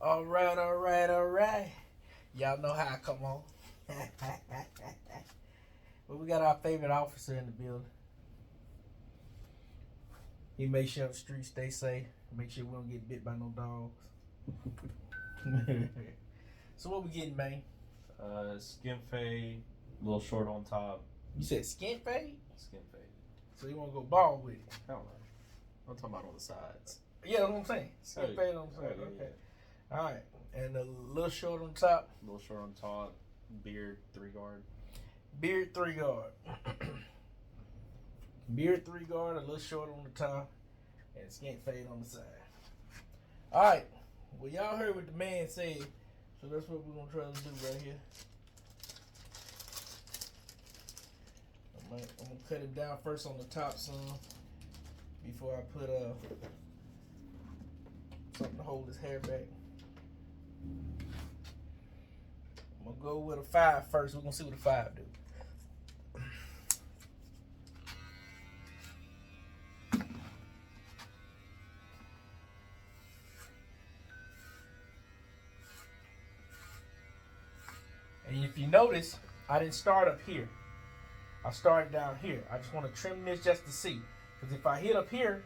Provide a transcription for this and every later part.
All right, all right, all right. Y'all know how I come on. But we got our favorite officer in the building. He makes sure the streets stay safe. Make sure we don't get bit by no dogs. So what we getting, man? Skin fade, a little short on top. You said skin fade? Skin fade. So you want to go bald with it? I don't know. I'm talking about on the sides. Yeah, that's what I'm saying. Skin fade on the side. Okay. All right. And a little short on top. A little short on top. Beard 3-guard. Beard 3-guard. Beard 3-guard, a little short on the top, and skin fade on the side. All right. Well, y'all heard what the man said, so that's what we're gonna try to do right here. I'm gonna cut it down first on the top some before I put something to hold his hair back. I'm gonna go with a 5 first. We're gonna see what a 5 do. And if you notice, I didn't start up here. I started down here. I just want to trim this just to see. Because if I hit up here,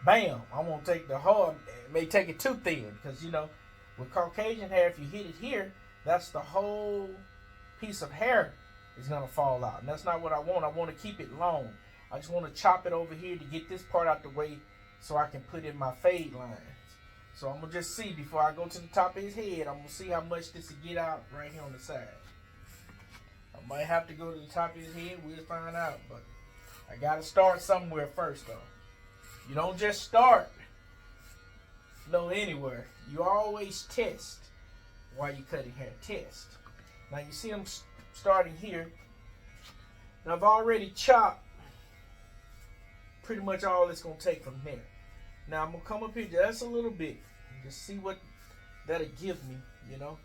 bam, I'm going to take the whole, it may take it too thin. Because, you know, with Caucasian hair, if you hit it here, that's the whole piece of hair is going to fall out. And that's not what I want. I want to keep it long. I just want to chop it over here to get this part out the way so I can put in my fade lines. So I'm going to just see before I go to the top of his head. I'm going to see how much this will get out right here on the side. I might have to go to the top of his head. We'll find out. But I got to start somewhere first, though. You don't just start anywhere. You always test while you're cutting hair. Test. Now you see I'm starting here. Now I've already chopped pretty much all it's going to take from there. Now I'm going to come up here just a little bit. Just see what that'll give me, you know.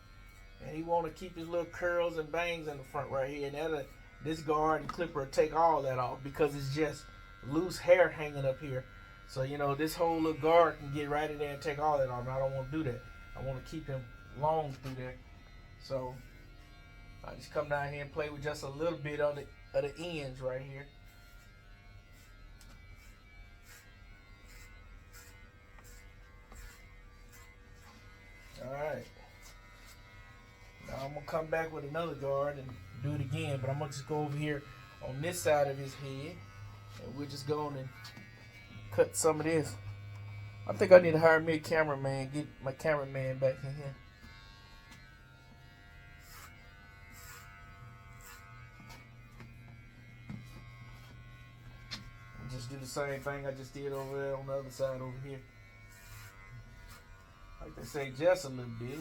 And he want to keep his little curls and bangs in the front right here. And this guard and clipper will take all that off because it's just loose hair hanging up here. So, you know, this whole little guard can get right in there and take all that off. And I don't want to do that. I want to keep him long through there. So I just come down here and play with just a little bit of the ends right here. Alright. Now I'm going to come back with another guard and do it again. But I'm going to just go over here on this side of his head. And we're just going and cut some of this. I think I need to hire me a cameraman. Get my cameraman back in here. And just do the same thing I just did over there on the other side over here. Like they say, just a little bit.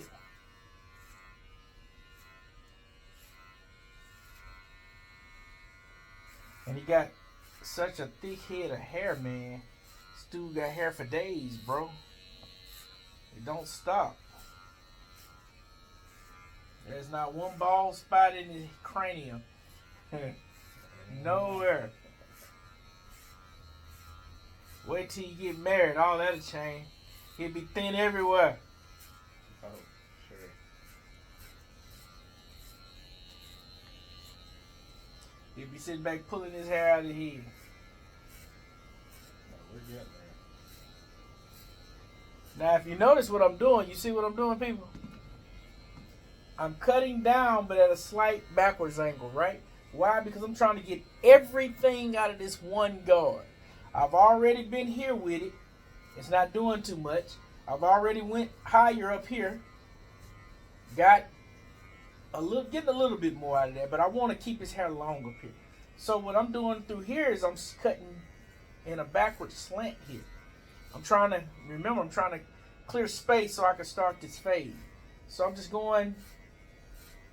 And he got such a thick head of hair, man. This dude got hair for days, bro. It don't stop. There's not one bald spot in his cranium. Nowhere. Wait till you get married, all that'll change. He'll be thin everywhere. Oh, sure. He'll be sitting back pulling his hair out of his head. No, we're good, man. Now, if you notice what I'm doing, you see what I'm doing, people? I'm cutting down, but at a slight backwards angle, right? Why? Because I'm trying to get everything out of this one guard. I've already been here with it. It's not doing too much. I've already went higher up here. Getting a little bit more out of that, but I want to keep his hair long up here. So what I'm doing through here is I'm cutting in a backward slant here. I'm trying to clear space so I can start this fade. So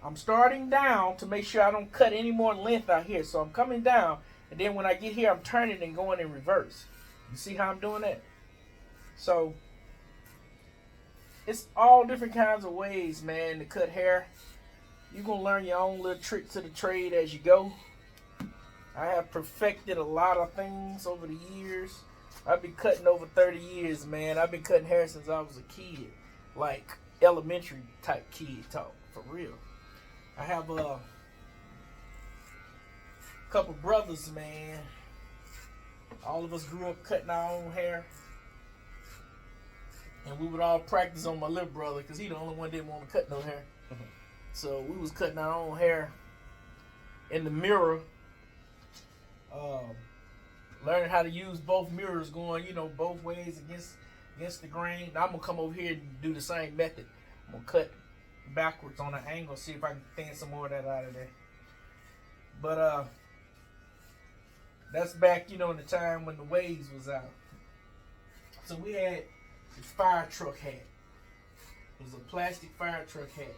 I'm starting down to make sure I don't cut any more length out here. So I'm coming down, and then when I get here, I'm turning and going in reverse. You see how I'm doing that? So it's all different kinds of ways, man, to cut hair. You're going to learn your own little tricks of the trade as you go. I have perfected a lot of things over the years. I've been cutting over 30 years, man. I've been cutting hair since I was a kid. like elementary type kid talk, for real. I have a couple brothers, man. All of us grew up cutting our own hair. And we would all practice on my little brother because he the only one that didn't want to cut no hair. So we was cutting our own hair in the mirror. Learning how to use both mirrors, going, both ways against the grain. Now I'm gonna come over here and do the same method. I'm gonna cut backwards on an angle, see if I can thin some more of that out of there. But that's back, in the time when the waves was out. So we had this fire truck hat. It was a plastic fire truck hat.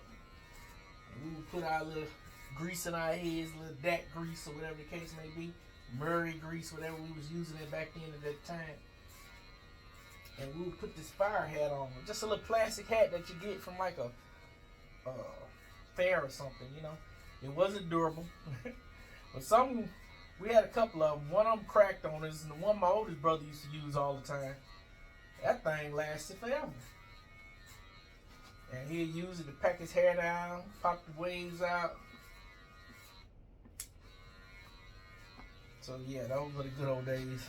And we would put our little grease in our heads, little DAC grease or whatever the case may be. Murray grease, whatever we was using it back then at that time. And we would put this fire hat on. Just a little plastic hat that you get from like a fair or something, It wasn't durable. But we had a couple of them. One of them cracked on us, and the one my oldest brother used to use all the time. That thing lasted forever. And he'd use it to pack his hair down, pop the waves out. So yeah, those were the good old days.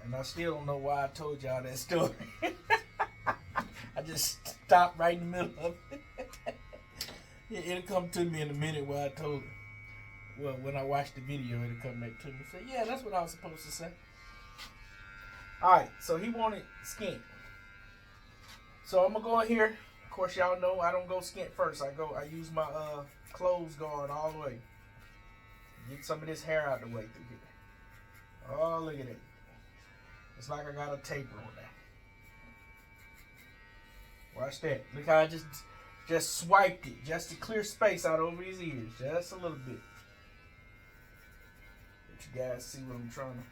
And I still don't know why I told y'all that story. I just stopped right in the middle of it. It'll come to me in a minute where I told it. Well, when I watch the video, it'll come back to me and say, yeah, that's what I was supposed to say. Alright, so he wanted skint. So I'm going to go in here. Of course, y'all know I don't go skint first. I use my clothes guard all the way. Get some of this hair out the way through here. Oh, look at it. It's like I got a taper on that. Watch that. Look how I just swiped it. Just to clear space out over his ears. Just a little bit. Let you guys see what I'm trying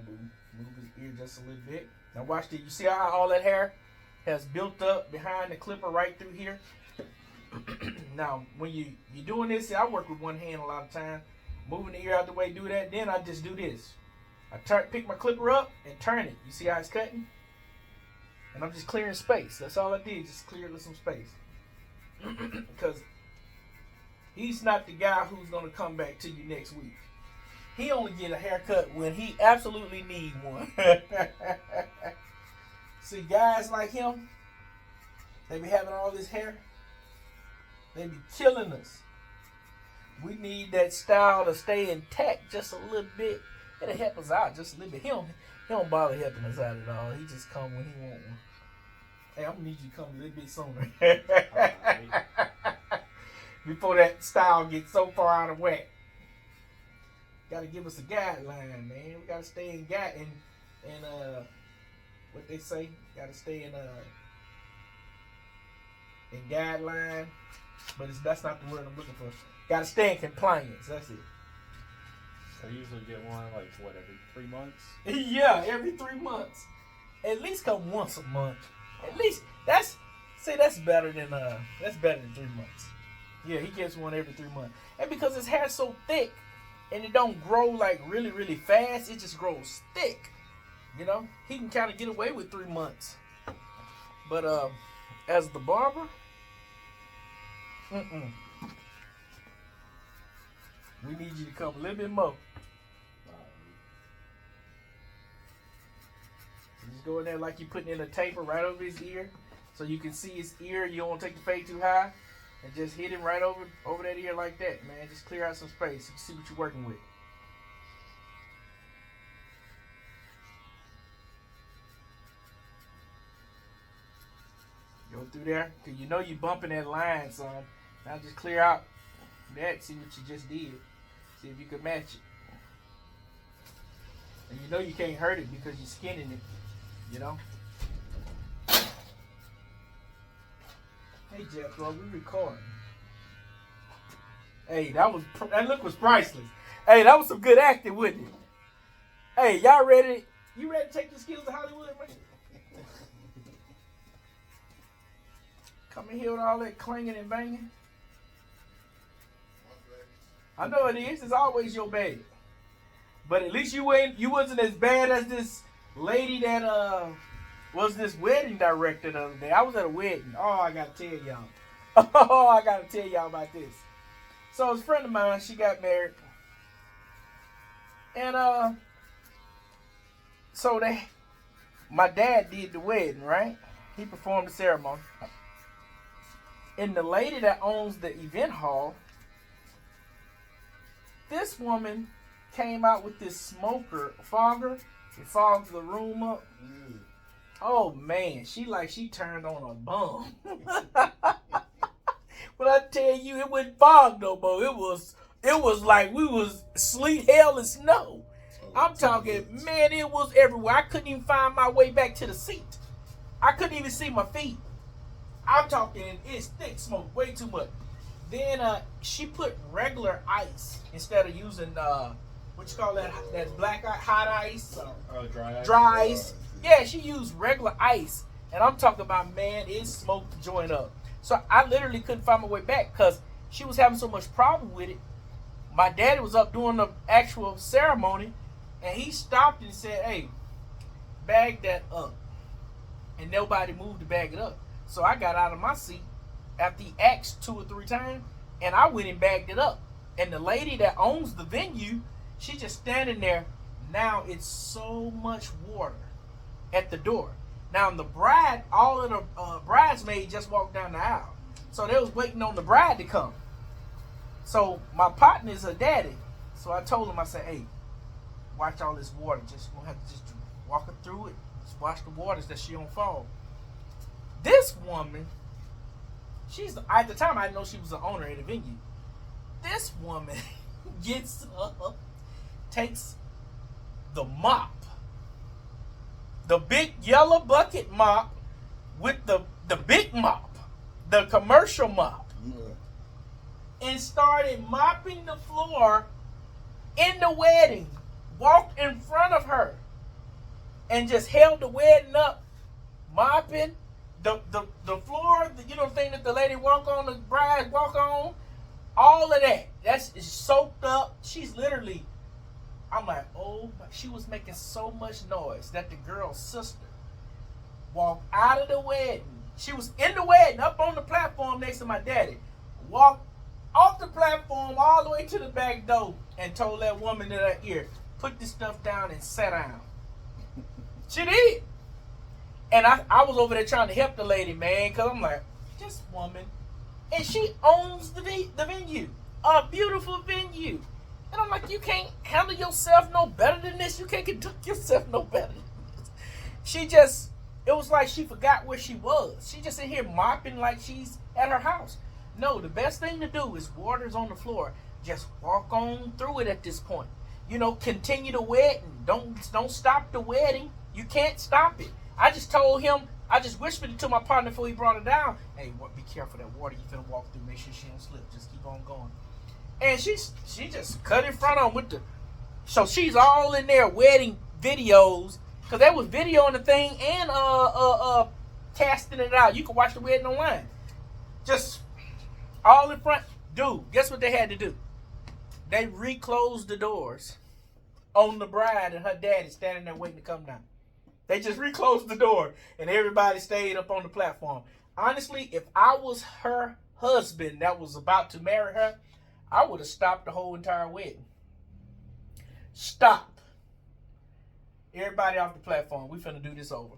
to do. Move his ear just a little bit. Now watch this. You see how all that hair has built up behind the clipper right through here? Now, when you're doing this, I work with one hand a lot of time. Moving the ear out the way, do that. Then I just do this. I pick my clipper up and turn it. You see how it's cutting? And I'm just clearing space. That's all I did, just clear some space. Because he's not the guy who's going to come back to you next week. He only get a haircut when he absolutely need one. See, guys like him, they be having all this hair. They be killing us. We need that style to stay intact just a little bit. It'll help us out just a little bit. He don't bother helping us out at all. He just come when he want one. Hey, I'm gonna need you to come a little bit sooner. Before that style gets so far out of whack. Gotta give us a guideline, man. We gotta stay in what they say. Gotta stay in guideline. But that's not the word I'm looking for. Gotta stay in compliance. That's it. I usually get one every 3 months? Yeah, every 3 months. At least come once a month. At least that's better than 3 months. Yeah, he gets one every 3 months. And because his hair's so thick and it don't grow like really, really fast, it just grows thick. He can kind of get away with 3 months. But as the barber, we need you to come a little bit more. Just go in there like you're putting in a taper right over his ear, so you can see his ear. You don't want to take the fade too high, and just hit him right over that ear like that, man. Just clear out some space. You can see what you're working with. Go through there, cause you're bumping that line, son. Now just clear out that. See what you just did. See if you can match it. And you can't hurt it because you're skinning it. Hey Jeff, bro, we recording. Hey, that look was priceless. Hey, that was some good acting, wasn't it? Hey, y'all ready? You ready to take your skills to Hollywood, man? Come in here with all that clanging and banging. I know it is. It's always your bag. But at least you wasn't as bad as this lady that was this wedding director the other day. I was at a wedding. Oh, I gotta tell y'all. Oh, I gotta tell y'all about this. So, it's a friend of mine. She got married. And, so my dad did the wedding, right? He performed the ceremony. And the lady that owns the event hall, this woman came out with this fogger. It fogged the room up. Oh man, she turned on a bomb. But I tell you, it wasn't fog no more. It was like we was sleet, hail, and snow. I'm talking, man, it was everywhere. I couldn't even find my way back to the seat. I couldn't even see my feet. I'm talking, it's thick smoke, way too much. Then she put regular ice instead of using what you call that black hot ice? Dry ice. Yeah, she used regular ice. And I'm talking about, man, it smoked the joint up. So I literally couldn't find my way back because she was having so much problem with it. My daddy was up doing the actual ceremony, and he stopped and said, hey, bag that up. And nobody moved to bag it up. So I got out of my seat after he asked 2 or 3 times, and I went and bagged it up. And the lady that owns the venue, she just standing there. Now it's so much water at the door. Now the bride, all of the bridesmaids just walked down the aisle. So they was waiting on the bride to come. So my partner is her daddy. So I told him, I said, hey, watch all this water. Just gonna have to just walk her through it. Just watch the waters that she don't fall. This woman, at the time I didn't know she was the owner of the venue. This woman gets up, takes the mop, the big yellow bucket mop with the big mop, the commercial mop, and started mopping the floor in the wedding, walked in front of her, and just held the wedding up, mopping the floor, the thing that the lady walk on, the bride walk on, all of that. That's soaked up. She's literally, I'm like, oh, she was making so much noise that the girl's sister walked out of the wedding. She was in the wedding, up on the platform next to my daddy. Walked off the platform all the way to the back door and told that woman in her ear, put this stuff down and sit down. She did. And I was over there trying to help the lady, man, because I'm like, this woman, and she owns the venue, a beautiful venue. And I'm like, you can't handle yourself no better than this. You can't conduct yourself no better than this. It was like she forgot where she was. She just in here mopping like she's at her house. No, the best thing to do is water's on the floor. Just walk on through it at this point. Continue the wedding. Don't stop the wedding. You can't stop it. I just told him, I just whispered it to my partner before he brought it down. Hey, be careful that water you finna walk through. Make sure she don't slip. Just keep on going. And she just cut in front of him so she's all in there wedding videos, because they was videoing the thing and casting it out. You can watch the wedding online. Just all in front. Dude, guess what they had to do? They reclosed the doors on the bride and her daddy standing there waiting to come down. They just reclosed the door and everybody stayed up on the platform. Honestly, if I was her husband that was about to marry her, I would have stopped the whole entire wedding. Stop. Everybody off the platform. We finna do this over.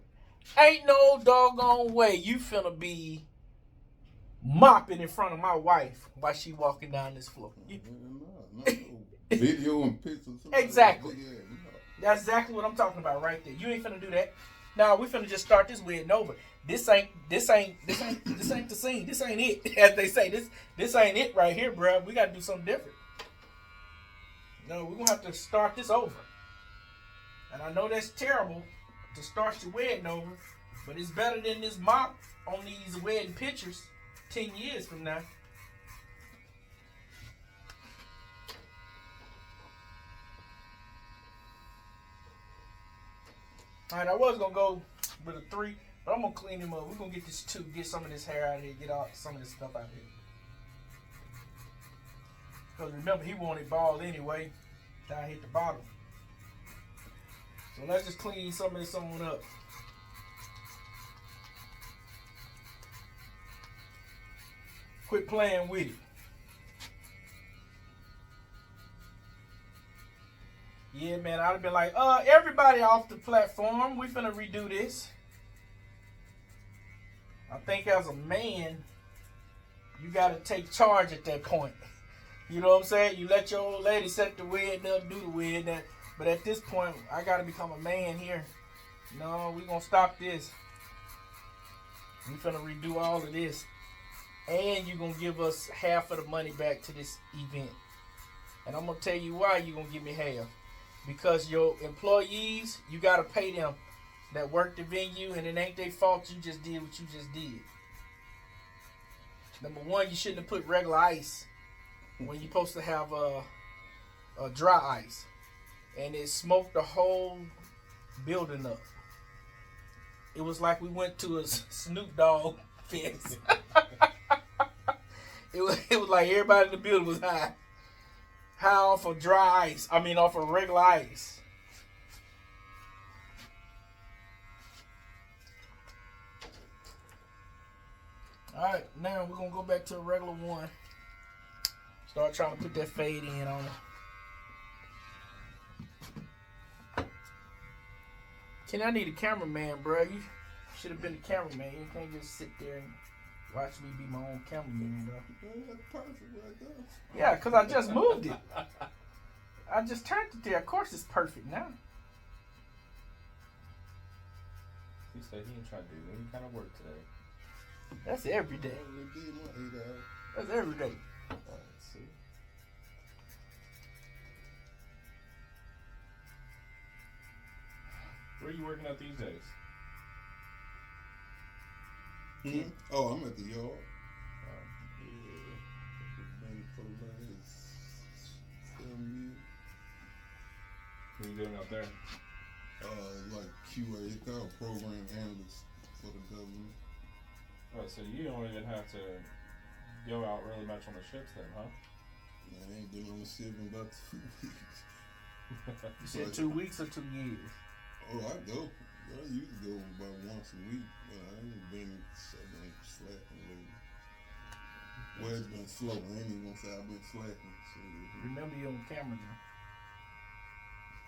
Ain't no doggone way you finna be mopping in front of my wife while she walking down this floor. No. Video and pictures. Exactly. That's exactly what I'm talking about right there. You ain't finna do that. Now we finna just start this wedding over. This ain't the scene. This ain't it. As they say, this ain't it right here, bro. We gotta do something different. No, we're gonna have to start this over. And I know that's terrible to start your wedding over, but it's better than this mop on these wedding pictures 10 years from now. All right, I was gonna go with a 3, but I'm gonna clean him up. We're gonna get this 2, get some of this hair out of here, get some of this stuff out of here. Because remember, he wanted bald anyway. Down hit the bottom. So let's just clean some of this on up. Quit playing with it. Yeah, man, I'd have been like, everybody off the platform. We finna redo this. I think as a man, you gotta take charge at that point. You know what I'm saying? You let your old lady set the weird up, do the weird that. But at this point, I gotta become a man here. No, we gonna stop this. We finna redo all of this. And you gonna give us half of the money back to this event. And I'm gonna tell you why you gonna give me half. Because your employees, you gotta pay them that work the venue, and it ain't their fault you just did what you just did. Number one, you shouldn't have put regular ice when you're supposed to have a dry ice. And it smoked the whole building up. It was like we went to a Snoop Dogg fest. It was like everybody in the building was high. High off of dry ice. I mean off of regular ice. Alright, now we're going to go back to a regular one. Start trying to put that fade in on it. Kenny, I need a cameraman, bro. You should have been the cameraman. You can't just sit there and watch me be my own cameraman, bro. That's perfect right there. Yeah, because I just moved it. I just turned it there. Of course it's perfect now. He said he ain't trying to do any kind of work today. That's every day. I only did my 8 hours. That's every day. Let's see. Where are you working at these days? Hmm? Oh, I'm at the yard. Been for the last 7 years. What are you doing out there? Like QA, it's called program analyst for the government. Oh, so you don't even have to go out really much on the ships then, huh? Man, I ain't been on the ship in about 2 weeks. You said 2 weeks or 2 years? Oh, I go. I used to go about once a week, but I ain't been slacking lately. Well, it's been slow. I ain't even gonna say I've been slacking. So, Remember you on camera now.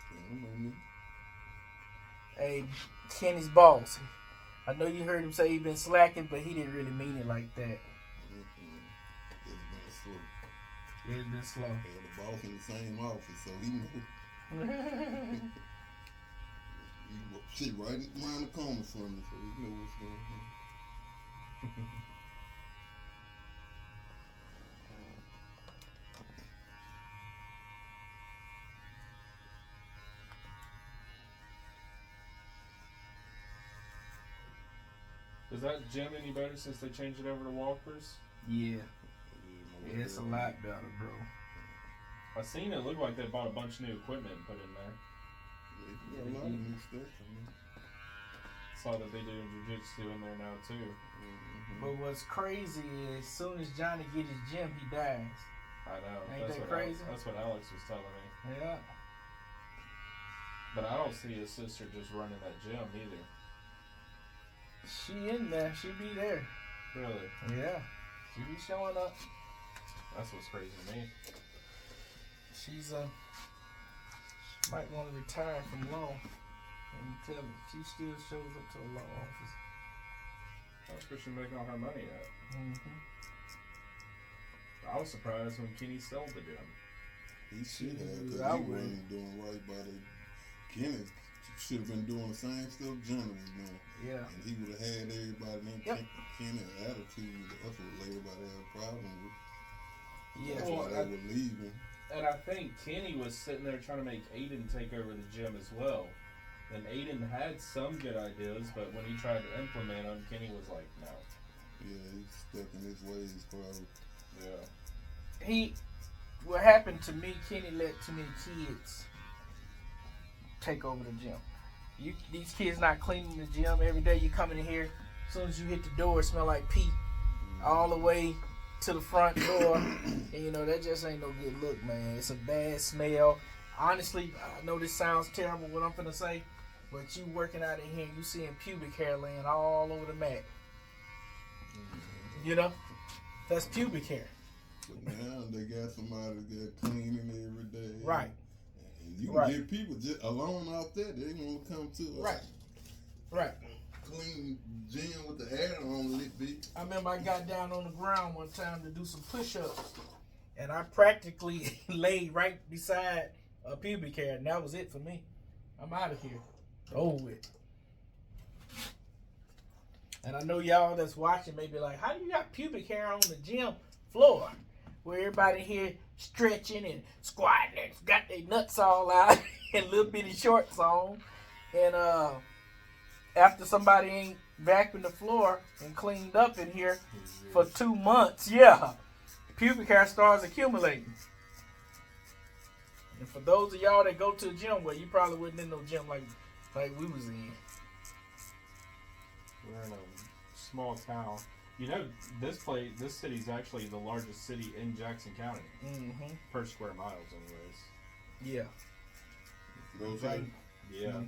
I don't know me. Hey, Kenny's boss. I know you heard him say he been slacking, but he didn't really mean it like that. It's been slow. It's been slow. Yeah, the boss in the same office, so he knows. He sit right around the corner from me, so he know what's going on. Is that gym any better since they changed it over to walkers? Yeah. It's a lot better, bro. I seen it look like they bought a bunch of new equipment and put in there. Yeah, a lot of new stuff. Saw that they do jiu-jitsu in there now too. Mm-hmm. But what's crazy is as soon as Johnny get his gym, he dies. I know. Ain't that's that what crazy? That's what Alex was telling me. Yeah. But I don't see his sister just running that gym either. She in there. She be there. Really? Yeah. She be showing up. That's what's crazy to me. She's she might want to retire from law. Let me tell you, she still shows up to a law office. That's where she's making all her money at. Mm-hmm. I was surprised when Kenny sold the gym. He should have, because I he would. wasn't doing right by the Kenneth. Should have been doing the same stuff Johnny was doing. Yeah. And he would have had everybody named Yep. Kenneth attitude. That's what everybody had a problem with. Yeah. That's why they were leaving. And I think Kenny was sitting there trying to make Aiden take over the gym as well. And Aiden had some good ideas, but when he tried to implement them, Kenny was like, no. Yeah, he's stuck in his ways probably. Yeah. What happened to me, Kenny let too many kids take over the gym. These kids not cleaning the gym every day. You come in here, as soon as you hit the door, it smell like pee all the way to the front door. And you know, that just ain't no good look, man. It's a bad smell. Honestly, I know this sounds terrible what I'm finna say, but you working out in here, you seeing pubic hair laying all over the mat. You know? That's pubic hair. But now they got somebody that cleaning every day. Right. And you can Right. get people just alone out there. They want to come to us. Right. Right. Clean gym with the air on a little bit. I remember I got down on the ground one time to do some push-ups, and I practically laid right beside a pubic hair, and that was it for me. I'm out of here. Over with. And I know y'all that's watching may be like, how do you got pubic hair on the gym floor? Where everybody here stretching and squatting and got their nuts all out and little bitty shorts on. And after somebody ain't vacuumed the floor and cleaned up in here for 2 months, pubic hair starts accumulating. And for those of y'all that go to the gym, well, you probably wasn't in no gym like we was in. We're in a small town. You know, this city's actually the largest city in Jackson County per square miles, anyways. Yeah. Those Right. Yeah,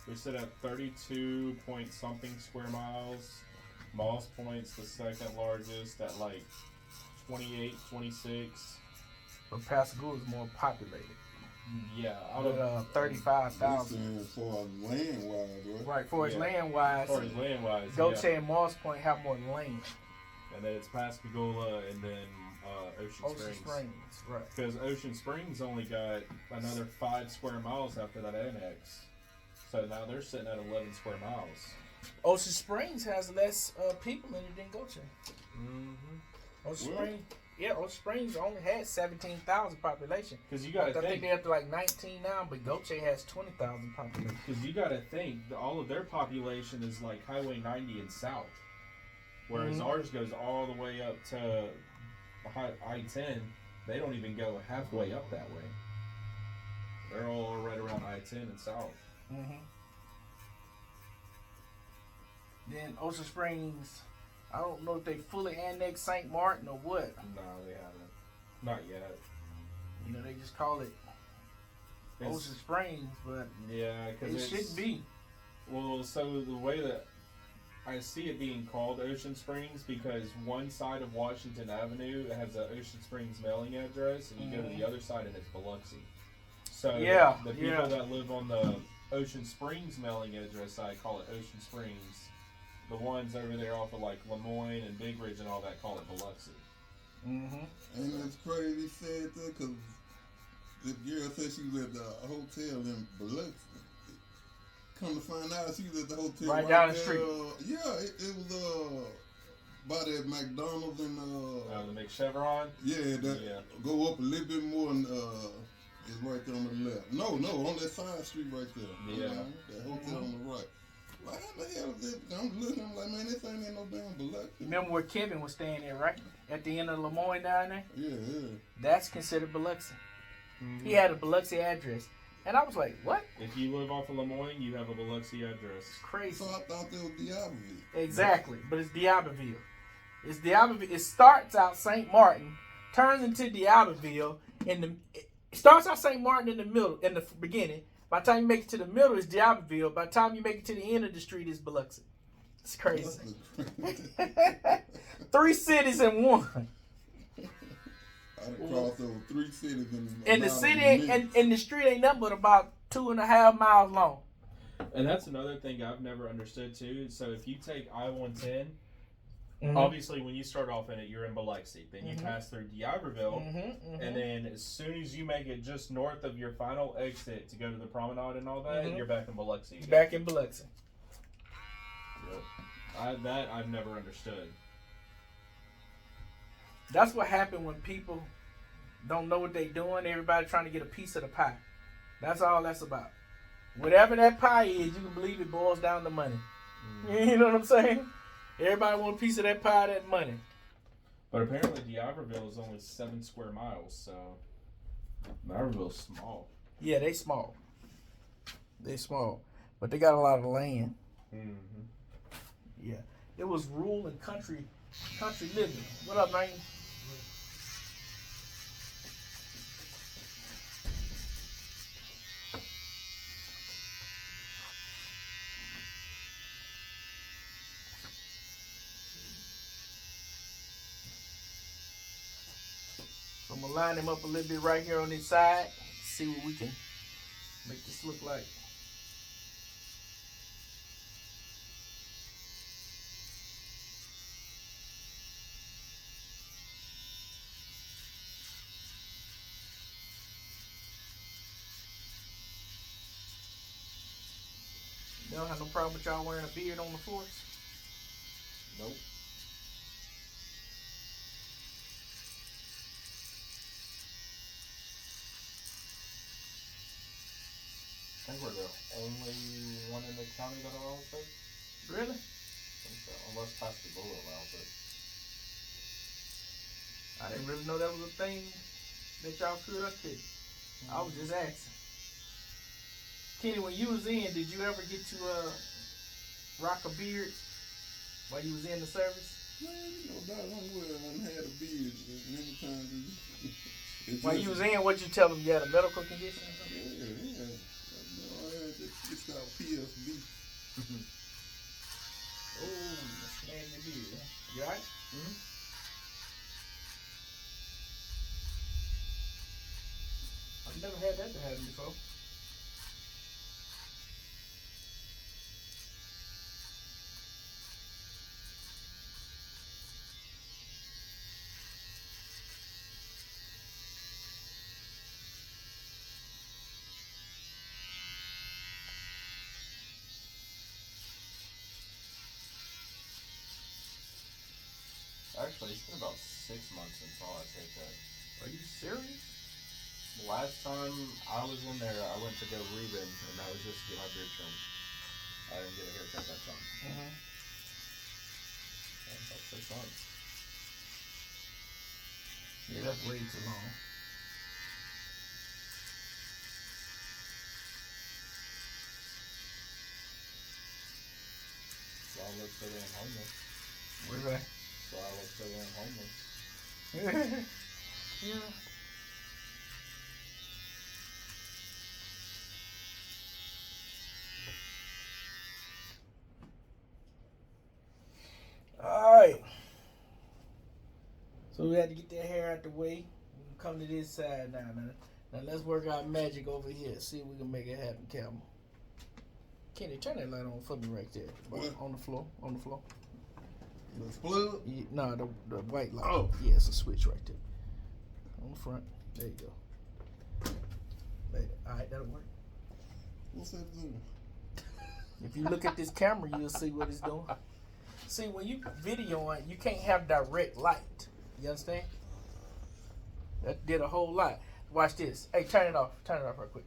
we sit at 32 point something square miles. Moss Point's the second largest at like 28, 26. But Pascagoula is more populated. Yeah, With 35,000. As far as land wise, right? Right, for its Yeah. land wise, as far as land wise, Goche and Moss Point have more land. and then it's Pascagoula and then Ocean Springs. Right. Because Ocean Springs only got another 5 square miles after that annex. So now they're sitting at 11 square miles. Ocean Springs has less people in it than Goche. Ocean Really? Springs, Ocean Springs only had 17,000 population. Because you I got to think think, they're up to like 19 now, but Goche has 20,000 population. all of their population is like Highway 90 and south. Whereas ours goes all the way up to I-10. They don't even go halfway up that way. They're all right around I-10 and south. Then Ocean Springs, I don't know if they fully annexed St. Martin or what. No, they haven't. Not yet. You know, they just call it It's- Ocean Springs, but Yeah, because it shouldn't be. Well, so the way that I see it being called Ocean Springs, because one side of Washington Avenue has an Ocean Springs mailing address, and you go to the other side and it's Biloxi. So the people that live on the Ocean Springs mailing address side call it Ocean Springs. The ones over there off of like Lemoyne and Big Ridge and all that call it Biloxi. And it's crazy said that because the girl said she was at the hotel in Biloxi. Come to find out, she was at the hotel Right down the there. street. It was by that McDonald's and The McChevron. go up a little bit more and it's right there on the left. No, on that side street right there. Yeah. That hotel on the right. Like, how the hell is it? I'm looking, I'm like, man, this ain't in no damn Biloxi. Remember where Kevin was staying there, right? At the end of Lemoyne down there? Yeah. That's considered Biloxi. He had a Biloxi address. And I was like, what? If you live off of Lemoyne, you have a Biloxi address. Crazy. So I thought that was Diabloville. Exactly. But it's Diabloville. It's Diabloville. It starts out St. Martin, turns into Diabloville. It starts out St. Martin in the middle, in the beginning. By the time you make it to the middle, it's Diabloville. By the time you make it to the end of the street, it's Biloxi. It's crazy. 3 cities in one. I done crossed over 3 cities And the city and the street ain't nothing but about 2.5 miles long. And that's another thing I've never understood too. So if you take I-110, obviously when you start off in it, you're in Biloxi. Then you pass through D'Iberville, and then as soon as you make it just north of your final exit to go to the promenade and all that, you're back in Biloxi again. Back in Biloxi. Yep. That I've never understood. That's what happened when people don't know what they're doing. Everybody trying to get a piece of the pie. That's all that's about. Whatever that pie is, you can believe it boils down to money. You know what I'm saying? Everybody want a piece of that pie, that money. But apparently D'Iberville is only 7 square miles, so D'Iberville's small. Yeah, they small. They small. But they got a lot of land. Yeah. It was rural and country living. What up, man? gonna line him up a little bit right here on this side. See what we can make this look like. You don't have no problem with y'all wearing a beard on the floors? Nope. I think we're the only one in the county that allows it. Really? I think so, unless Pascagoula allows it. I didn't really know that was a thing that y'all could up here. I was just asking. Kenny, when you was in, did you ever get to rock a beard while you was in the service? Man, you know, Doc Huntworth done had a beard many times. While you was in, what you tell them? You had a medical condition or something? Yeah. It's called PSB. Oh, man, the beard. You alright? Mm-hmm. I've never had that to happen before. Actually, it's been about 6 months since all I take that. Are you serious? The last time I was in there, I went to go Reuben, and that was just to get my beard trimmed. I didn't get a haircut that time. Mm-hmm. That was about 6 months. Yeah, that's way too long. So I look so damn homeless. Where's that? So I look so damn homeless. Yeah. Alright. So we had to get that hair out the way. We come to this side now. Now let's work out magic over here. See if we can make it happen, Calvin. Kenny, turn that light on for me right there. What? On the floor. On the floor. The plug? Yeah, no, the white light. Oh. Yeah, it's a switch right there. On the front. There you go. Alright, that'll work. What's that doing? If you look at this camera, you'll see what it's doing. See, when you videoing, you can't have direct light. You understand? That did a whole lot. Watch this. Hey, turn it off. Turn it off real quick.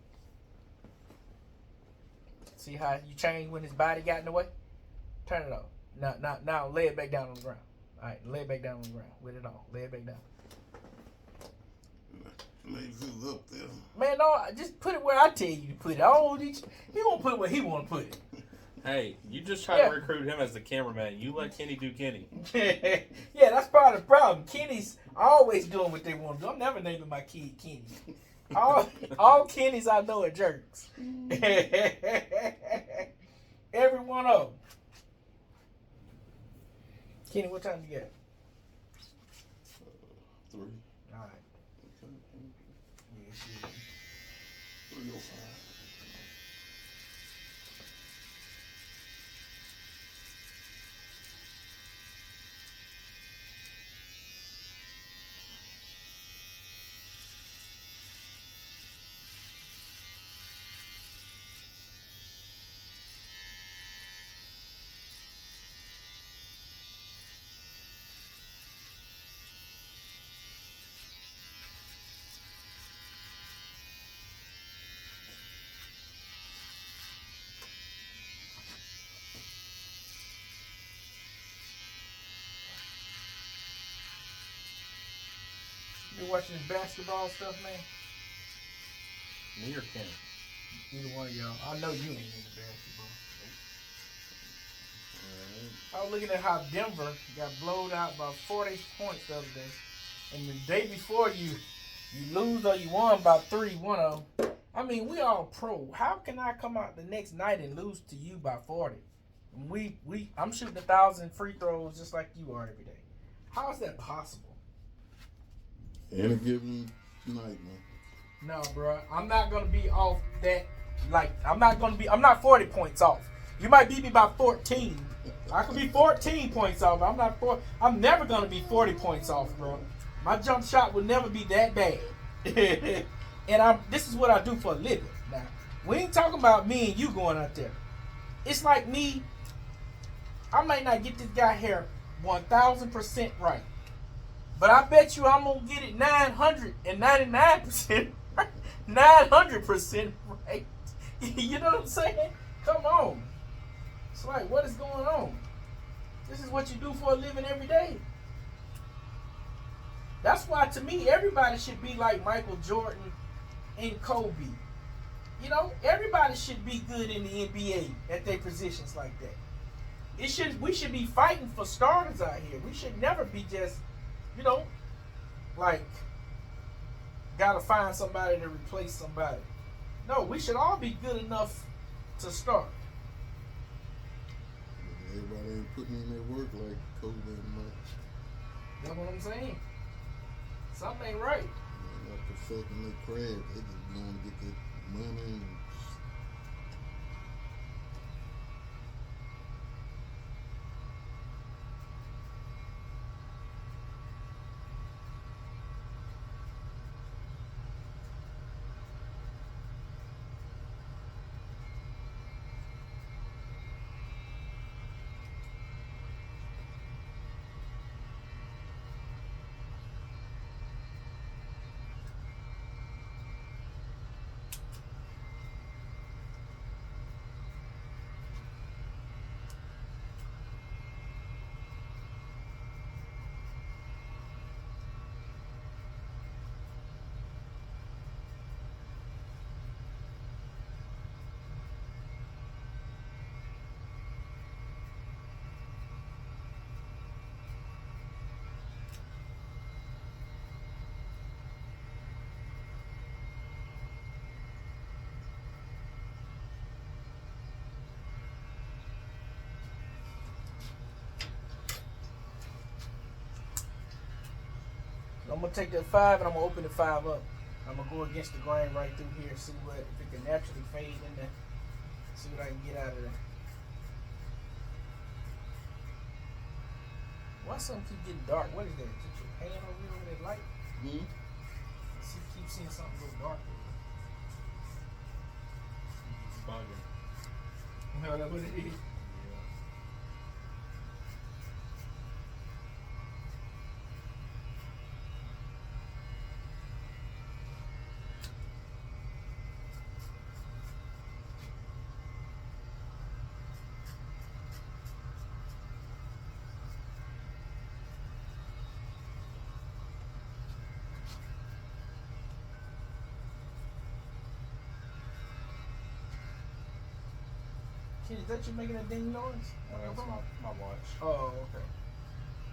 See how you change when his body got in the way? Turn it off. Now lay it back down on the ground. All right, lay it back down on the ground with it on. Lay it back down. Legs is up there. Man, no, just put it where I tell you to put it. I don't need he won't put it where he want to put it. Hey, you just try to recruit him as the cameraman. You let Kenny do Kenny. Yeah, that's part of the problem. Kenny's always doing what they want to do. I'm never naming my kid Kenny. All Kennys I know are jerks. Every one of them. Kenny, what time you got? 3. All right. Okay. Yeah, shit. 3:05. You watching this basketball stuff, man? Me or Kenny? Either one of y'all. I know you ain't into basketball. I was looking at how Denver got blowed out by 40 points the other day. And the day before you lose or you won by 3, one of them. I mean, we all pro. How can I come out the next night and lose to you by 40? I'm shooting 1,000 free throws just like you are every day. How is that possible? Any given night, man. No, bro. I'm not gonna be off that. Like, I'm not 40 points off. You might beat me by 14. I could be 14 points off. But I'm never gonna be 40 points off, bro. My jump shot will never be that bad. And this is what I do for a living. Now, we ain't talking about me and you going out there. It's like me. I might not get this guy here 1,000% right, but I bet you I'm gonna get it 999% right. 900% right. You know what I'm saying? Come on. It's like, what is going on? This is what you do for a living every day. That's why, to me, everybody should be like Michael Jordan and Kobe. You know, everybody should be good in the NBA at their positions like that. We should be fighting for starters out here. We should never be just, you know, like, gotta find somebody to replace somebody. No, we should all be good enough to start. Everybody ain't putting in their work like Kobe and Mike. That's what I'm saying. Something ain't right. They're not perfecting their craft. They just going to get that money and I'm gonna take that 5 and I'm gonna open the 5 up. I'm gonna go against the grain right through here, see what if it can naturally fade in there. See what I can get out of there. Why something keep getting dark? What is that? Is your hand over here with that light? hmm? Keep seeing something go dark. It's bugging. No, that's what it is. Is that you making a ding noise? That's my watch. Oh, okay.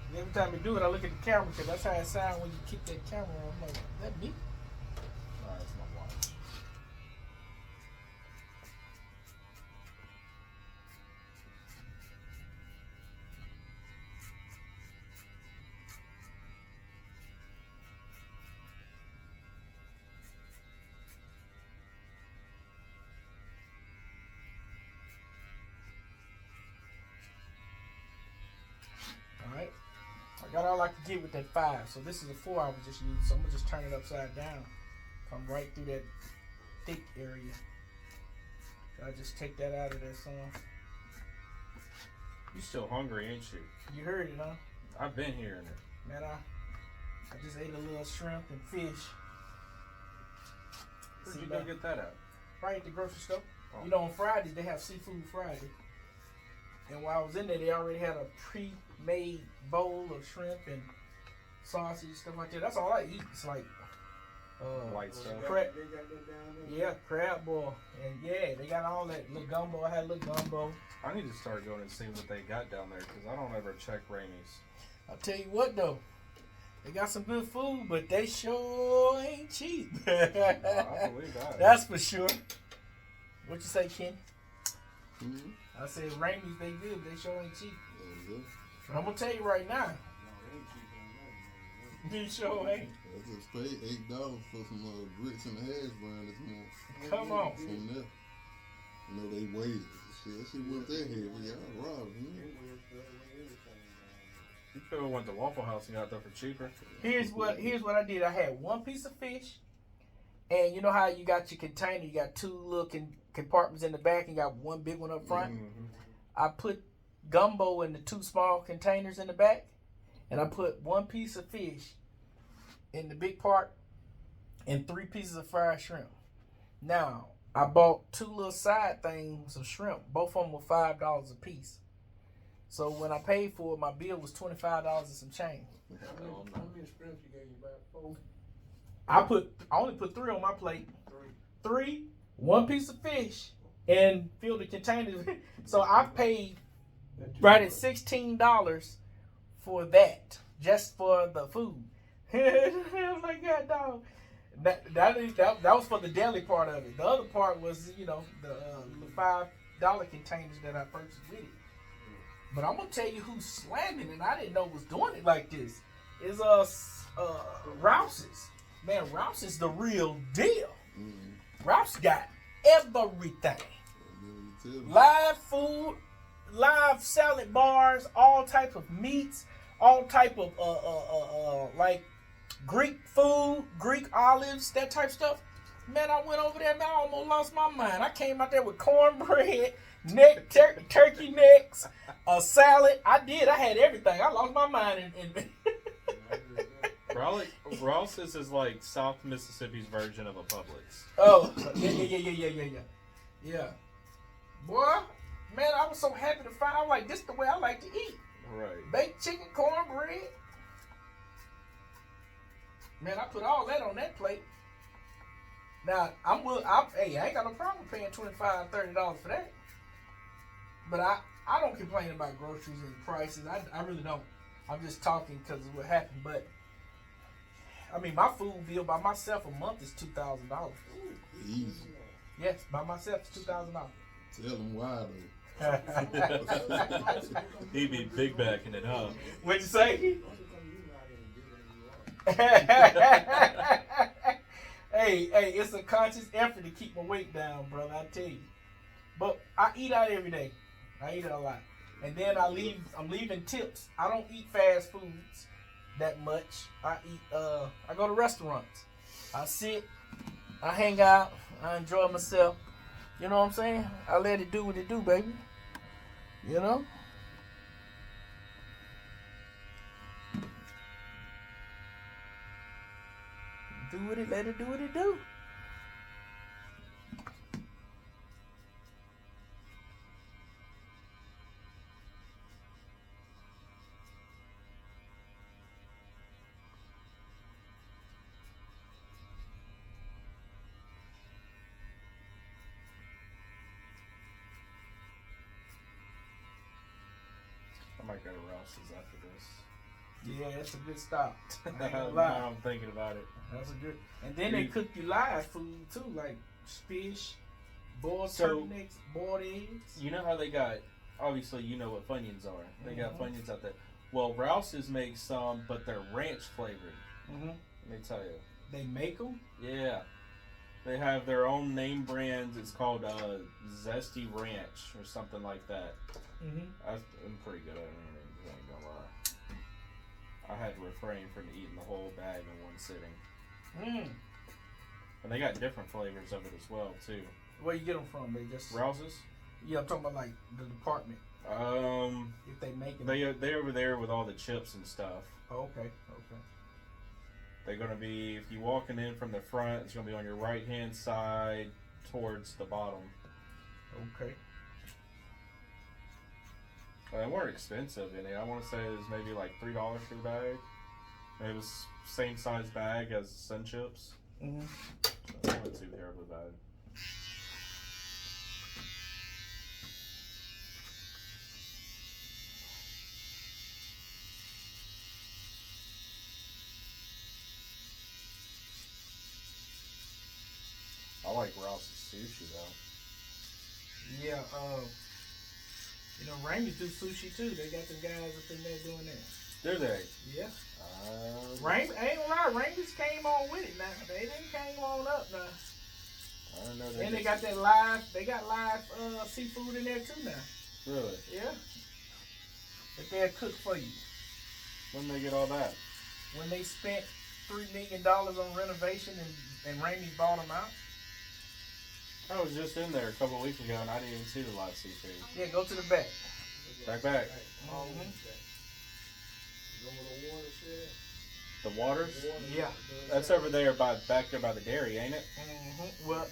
And every time you do it, I look at the camera because that's how it sounds when you kick that camera on. I'm like, is that me? That's my watch. Alright. I got all I could get with that 5. So this is a 4 I was just using. So I'm going to just turn it upside down. Come right through that thick area. I just take that out of there, son. You still hungry, ain't you? You heard it, huh? I've been hearing it. Man, I just ate a little shrimp and fish. Where'd you go get that at? Right at the grocery store. Oh. You know, on Fridays, they have Seafood Friday. And while I was in there, they already had a pre-made bowl of shrimp and sausage, stuff like that. That's all I eat. It's like Light stuff. crab. Yeah, crab boil. And yeah, they got all that little gumbo. I had a little gumbo. I need to start going and see what they got down there because I don't ever check Ramey's. I'll tell you what, though. They got some good food, but they sure ain't cheap. I believe that. That's for sure. What you say, Ken? Mm-hmm. I said Ramey's, they good, but they sure ain't cheap. Yeah. I'm gonna tell you right now. You sure ain't. I just paid $8 for some grits and hash brown this morning. Come on. From there. You know they waited. Shit, that shit wasn't that heavy. Y'all robbed me. You could have went to Waffle House and got that for cheaper. Here's what I did. I had one piece of fish, and you know how you got your container. You got two little compartments in the back, and you got one big one up front. Mm-hmm. I put gumbo in the two small containers in the back, and I put one piece of fish in the big part, and 3 pieces of fried shrimp. Now I bought 2 little side things of shrimp. Both of them were $5 a piece. So when I paid for it, my bill was $25 and some change. Hell no. How many shrimps you gave you? About 4? I only put 3 on my plate. 3, 1 piece of fish, and filled the containers. So I paid right at $16 for that, just for the food. I'm like, God, dog. That was for the deli part of it. The other part was, you know, the $5 containers that I purchased with it. But I'm gonna tell you who's slamming, and I didn't know was doing it like this. Is Rouse's. Man, Rouse is the real deal. Rouse got everything. Live food, live salad bars, all type of meats, all type of like Greek food, Greek olives, that type of stuff. Man, I went over there, man, I almost lost my mind. I came out there with cornbread, turkey necks, a salad. I had everything. I lost my mind. Rouse's is like South Mississippi's version of a Publix. Oh, yeah. Boy, man, I was so happy to find. I'm like, this is the way I like to eat. Right. Baked chicken, cornbread. Man, I put all that on that plate. Now, I ain't got no problem paying $25, $30 for that. But I don't complain about groceries and prices. I really don't. I'm just talking because of what happened. But, I mean, my food bill by myself a month is $2,000. Easy. Yes, by myself it's $2,000. Tell them why, though. He be big backing it up. What'd you say? Hey, it's a conscious effort to keep my weight down, brother, I tell you. But I eat out every day. I eat it a lot. And then I'm leaving tips. I don't eat fast foods that much. I go to restaurants. I sit, I hang out, I enjoy myself. You know what I'm saying? I let it do what it do, baby. You know? Let it do what it do. I might go to Rouse's after this. Yeah, that's a good stop. I ain't gonna Now lie. I'm thinking about it. That's a good. And then they cook you live food too, like fish, boiled So- turkey necks, boiled eggs. You know how they got, obviously you know what Funyuns are. They got Funyuns out there. Well, Rouse's makes some, but they're ranch flavored. Mm-hmm. Let me tell you. They make them. Yeah. They have their own name brands. It's called Zesty Ranch or something like that. Mm-hmm. I'm pretty good at it. I ain't gonna lie. I had to refrain from eating the whole bag in one sitting. Mm. And they got different flavors of it as well, too. Where you get them from? They just. Rouse's? Yeah, I'm talking about like the department. If they make them. They over there with all the chips and stuff. Oh, okay. They're gonna be, if you walking in from the front, it's gonna be on your right hand side towards the bottom. Okay. They weren't expensive in it. I want to say it was maybe like $3 for the bag. And it was same size bag as Sun Chips. Mm-hmm. So it wasn't too terribly bad. I like Rouse's sushi though. Yeah. You know, Raymond's do sushi too. They got some guys up in there doing that. Do they? Yeah. Rain, I ain't gonna lie, Rangers came on with it now. They didn't came on up now. I don't know. And they got that live, they got live seafood in there too now. Really? Yeah. That they'll cook for you. When they get all that? When they spent $3 million on renovation and Ramey bought them out. I was just in there a couple of weeks ago and I didn't even see the live seafood. Yeah, go to the back. Back. Mm-hmm. The waters? Yeah. That's over there back there by the dairy, ain't it? Mm-hmm. Well,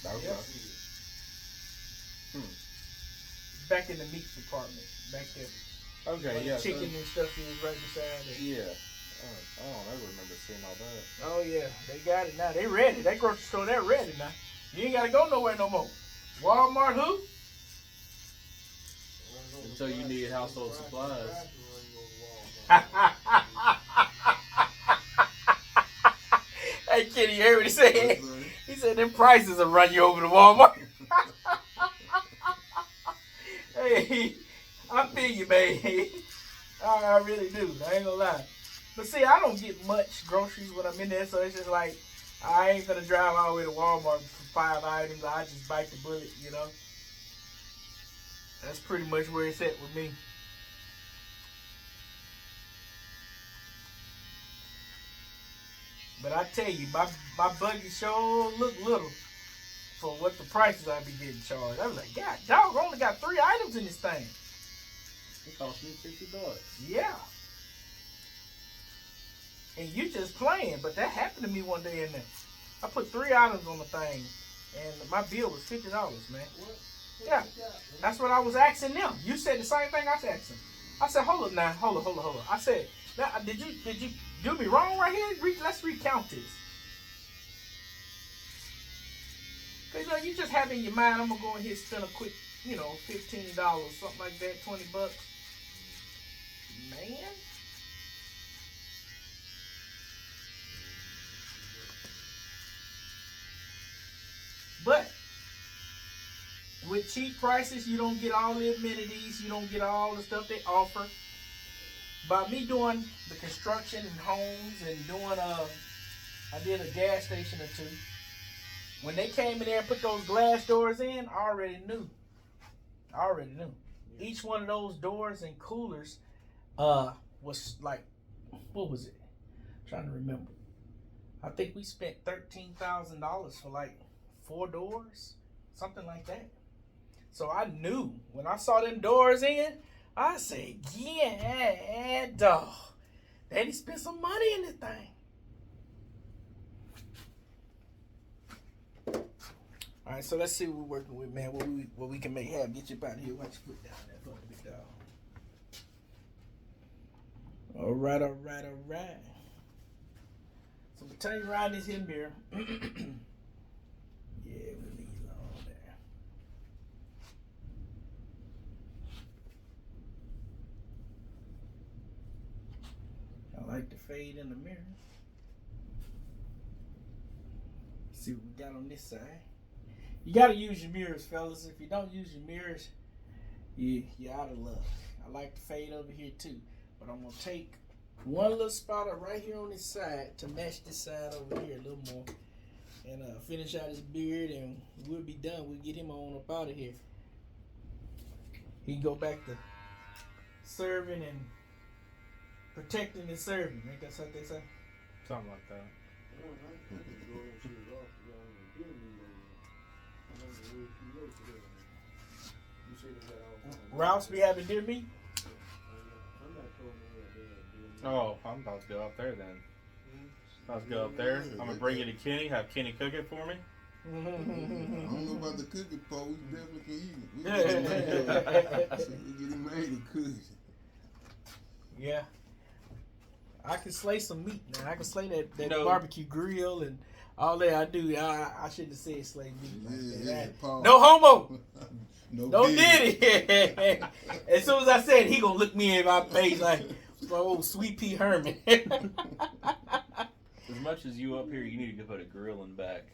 Okay. Yeah. Back in the meat department, back there. Okay, yeah. Chicken and stuff is right beside it. Yeah. I don't ever remember seeing all that. Oh yeah, they got it now. They ready. That grocery store, they're ready now. You ain't gotta go nowhere no more. Walmart who? Until you need household supplies. Hey Kenny, you heard what he said? He said them prices will run you over to Walmart. Hey, I feel you, man. I really do. I ain't gonna lie. But see, I don't get much groceries when I'm in there, so it's just like, I ain't gonna drive all the way to Walmart for 5 items. I just bite the bullet, you know? That's pretty much where it's at with me. But I tell you, my buggy sure look little for what the prices I be getting charged. I was like, God, dog, I only got 3 items in this thing. It cost me $50. Yeah. And you just playing, but that happened to me one day in there. I put 3 items on the thing, and my bill was $50, man. Yeah, that's what I was asking them. You said the same thing I was asking. I said, hold up now, hold up. I said, now, did you do me wrong right here? Let's recount this. Cause you just have in your mind, I'm gonna go ahead and spend a quick, $15, something like that, $20. Man. But with cheap prices, you don't get all the amenities, you don't get all the stuff they offer. By me doing the construction and homes and doing I did a gas station or 2. When they came in there and put those glass doors in, I already knew. Each one of those doors and coolers was like, what was it? I'm trying to remember. I think we spent $13,000 for like 4 doors, something like that. So I knew when I saw them doors in, I said, yeah, dog. They spent some money in this thing. All right, so let's see what we're working with, man. What we can make happen. Get you up out of here. Watch your foot down there, for the big dog. All right. So we'll turn you around this here mirror. Yeah, we'll leave it on there. I like the fade in the mirror. See what we got on this side. You gotta use your mirrors, fellas. If you don't use your mirrors, you're out of luck. I like the fade over here too, but I'm gonna take one little spot right here on this side to match this side over here a little more, and finish out his beard, and we'll be done. We'll get him on up out of here. He can go back to serving and protecting and serving. Ain't that what they say? Something like that. Ralph's be having deer meat? Oh, I'm about to go up there then. About to go up there. I'm gonna bring it to Kenny. Have Kenny cook it for me. I don't know about the cooking part. We definitely can eat it. We get him made to cook it. Yeah. I can slay some meat, man. I can slay that No. barbecue grill and all that. I do. I shouldn't have said slay meat. Like that. Paul. No homo. No Diddy. As soon as I said, he gonna look me in my face like old Sweet Pea Herman. As much as you up here, you need to put a grill in the back.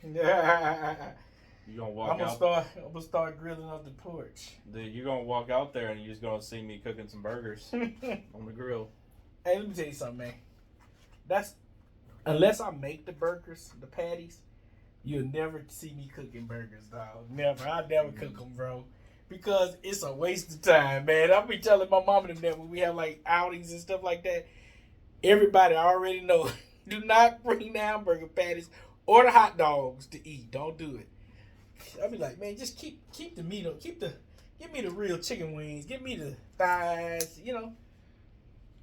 You gonna walk I'm gonna out? start grilling off the porch. You're gonna walk out there and you're just gonna see me cooking some burgers on the grill. Hey, let me tell you something, man. That's unless I make the burgers, the patties, you'll never see me cooking burgers, dog. Never. I never cook them, bro, because it's a waste of time, man. I'll be telling my mom and them that when we have like outings and stuff like that. Everybody already know. Do not bring the hamburger patties or the hot dogs to eat. Don't do it. I'll be like, man, just keep the meat. Give me the real chicken wings. Give me the thighs. You know.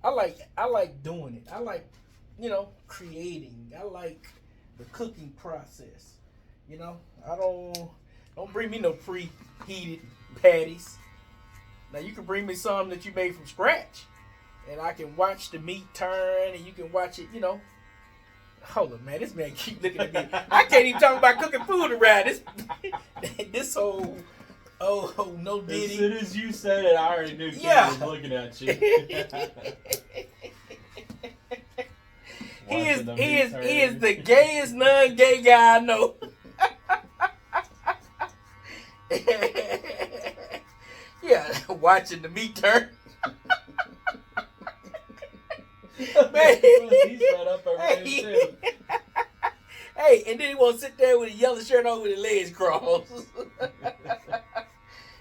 I like doing it. I like, creating. I like the cooking process. I don't bring me no preheated patties. Now you can bring me some that you made from scratch, and I can watch the meat turn, and you can watch it. Hold on, man. This man keep looking at me. I can't even talk about cooking food around this whole. Oh, no Diddy. As soon as you said it, I already knew Kim was looking at you. He is the gayest non-gay guy I know. Yeah, watching the meat turn. Man. He's fed up over there too. Hey, and then he won't sit there with a yellow shirt on with his legs crossed.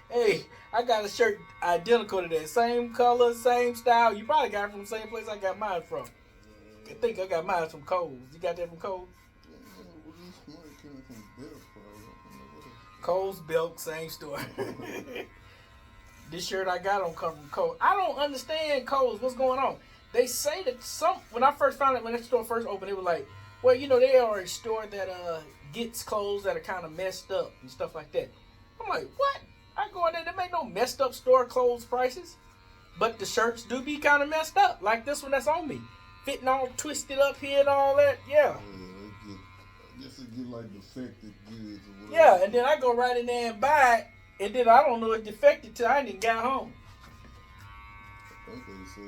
Hey, I got a shirt identical to that. Same color, same style. You probably got it from the same place I got mine from. I think I got mine from Kohl's. You got that from Kohl's? Kohl's, Belk, same store. This shirt I got don't come from Kohl's. I don't understand Kohl's. What's going on? They say that when I first found it, when that store first opened, it was like, well, they are a store that gets clothes that are kind of messed up and stuff like that. I'm like, what? I go in there, they make no messed up store clothes prices. But the shirts do be kind of messed up, like this one that's on me. Fitting all twisted up here and all that, yeah. I guess it get like defective goods or whatever. Yeah, and then I go right in there and buy it, and then I don't know it defected till I didn't get home. I think they say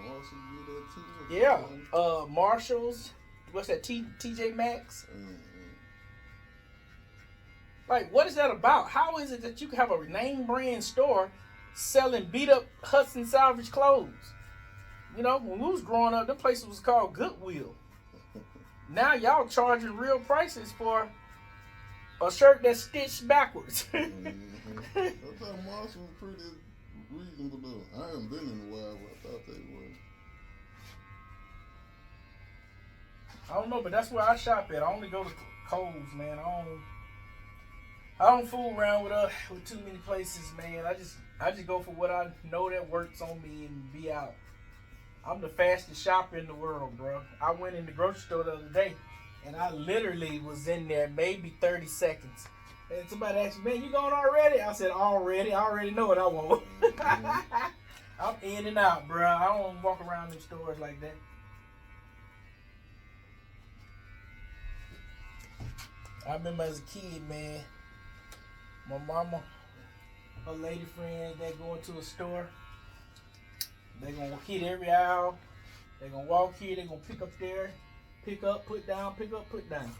Marshall do that too. Yeah, Marshalls. What's that? TJ Maxx. Like, what is that about? How is it that you can have a name brand store selling beat up Hudson salvage clothes? When we was growing up, them places was called Goodwill. Now y'all charging real prices for a shirt that's stitched backwards. I thought Marshall was pretty reasonable though. I haven't been in a while, but I thought they were. I don't know, but that's where I shop at. I only go to Kohl's, man. I don't fool around with too many places, man. I just go for what I know that works on me and be out. I'm the fastest shopper in the world, bro. I went in the grocery store the other day, and I literally was in there maybe 30 seconds. And somebody asked me, man, you going already? I said, already. I already know what I want. I'm in and out, bro. I don't walk around in stores like that. I remember as a kid, man, my mama, her lady friend, they go into a store. They gonna hit every aisle. They gonna walk here. They gonna pick up there, pick up, put down, pick up, put down.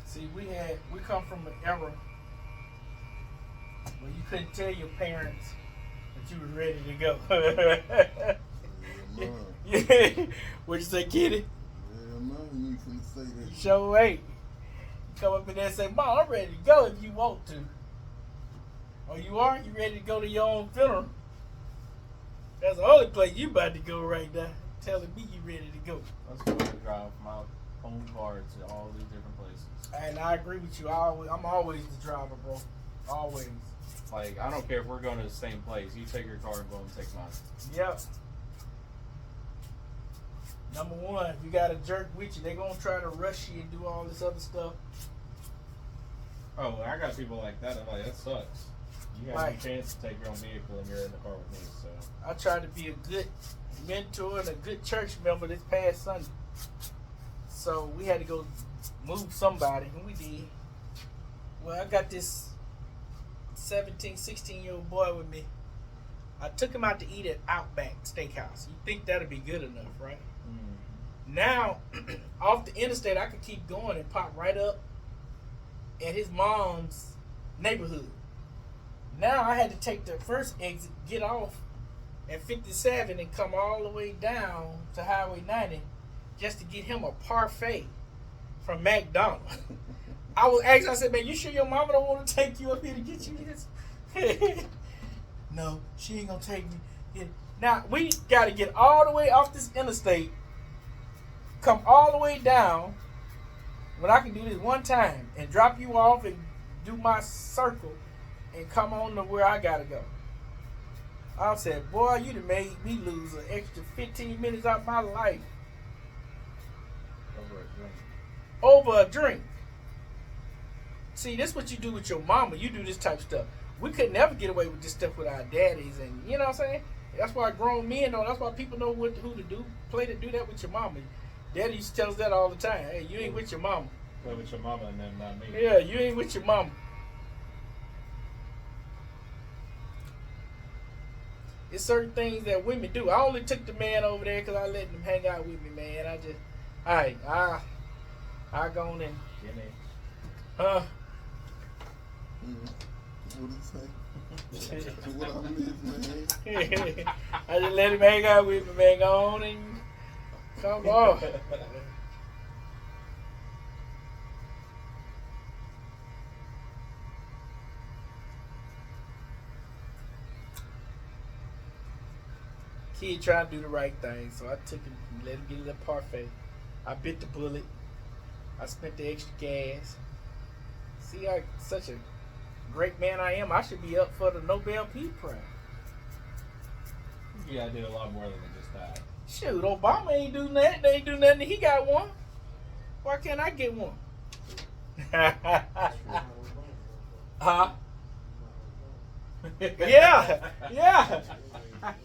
See, we come from an era where you couldn't tell your parents that you were ready to go. Yeah. What'd you say, kitty? Yeah, man, you ain't finna say that. You sure ain't. You come up in there and say, Mom, I'm ready to go if you want to. Oh, you are? You ready to go to your own funeral? That's the only place you about to go right now. Telling me you ready to go. That's why I drive my own car to all these different places. And I agree with you. I'm always the driver, bro. Always. Like, I don't care if we're going to the same place. You take your car and go and take mine. Yep. Number one, you got a jerk with you. They gonna try to rush you and do all this other stuff. Oh, I got people like that. I'm like, that sucks. You have Right. no chance to take your own vehicle and you're in the car with me. So I tried to be a good mentor and a good church member this past Sunday. So we had to go move somebody, and we did. Well, I got this 17, 16-year-old boy with me. I took him out to eat at Outback Steakhouse. You think that'd be good enough, right? Now, off the interstate, I could keep going and pop right up at his mom's neighborhood. Now I had to take the first exit, get off at 57 and come all the way down to Highway 90 just to get him a parfait from McDonald's. I was asking, I said, man, you sure your mama don't want to take you up here to get you this? No, she ain't gonna take me. Yeah. Now, we gotta get all the way off this interstate, come all the way down, when I can do this one time and drop you off and do my circle and come on to where I gotta go. I said, boy, you done made me lose an extra 15 minutes out of my life over a drink. See, this is what you do with your mama. You do this type of stuff. We could never get away with this stuff with our daddies, and you know what I'm saying? That's why grown men know. That's why people know who to do. Play to do that with your mama. Daddy used to tell us that all the time. Hey, you ain't with your mama. play with your mama and then not me. Yeah, you ain't with your mama. It's certain things that women do. I only took the man over there because I let him hang out with me, man. I go on and, What did he say? What I miss, man? I just let him hang out with me, man. Go on and come on. Kid trying to do the right thing, so I took him, let him get a little parfait. I bit the bullet. I spent the extra gas. See how such a great man I am. I should be up for the Nobel Peace Prize. Yeah, I did a lot more than just that. Shoot, Obama ain't do nothing. They ain't do nothing. He got one. Why can't I get one? Huh? Yeah, yeah.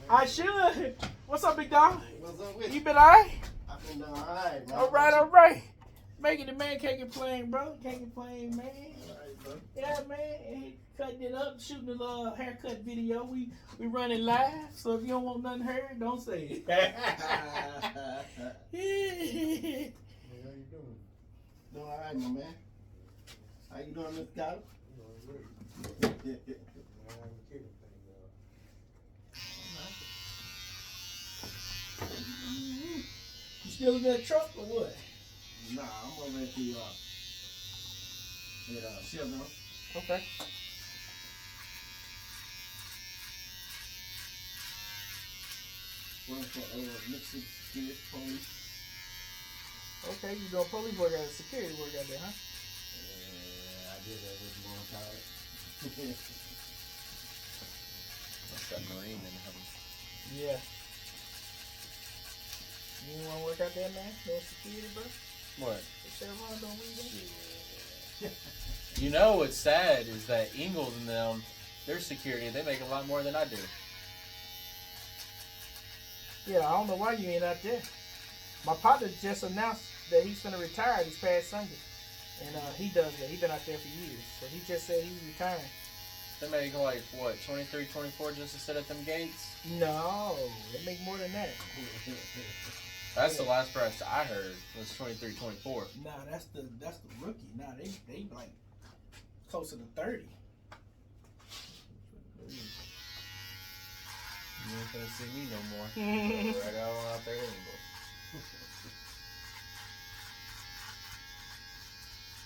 I should. What's up, big dog? What's up with You been alright? I've been doing alright, man. All right. Making the man can't complain, bro. Can't complain, man. Alright, bro. Yeah, man. He cutting it up, shooting a little haircut video. We running live, so if you don't want nothing heard, don't say it. Hey, how you doing? Doing alright, my man. How you doing, Mr. Cotton? You still in that truck or what? Nah, I'm over at the Chevron. Okay. Working for Mississippi Security Police. Okay, you doing police work out, security work out there, huh? Yeah, I did that with more time. Yeah. You want to work out there, man? No security, bro? What? The Chevron don't read that? You know what's sad is that Ingalls and them, their security, they make a lot more than I do. Yeah, I don't know why you ain't out there. My partner just announced that he's going to retire this past Sunday. And he does that. He's been out there for years. So he just said he's retiring. They make like, what, 23, 24 just to sit at them gates? No, they make more than that. That's the last price I heard was 23, 24. Nah, that's the rookie. Nah, they like closer to 30. You ain't gonna see me no more. I got one out there anymore.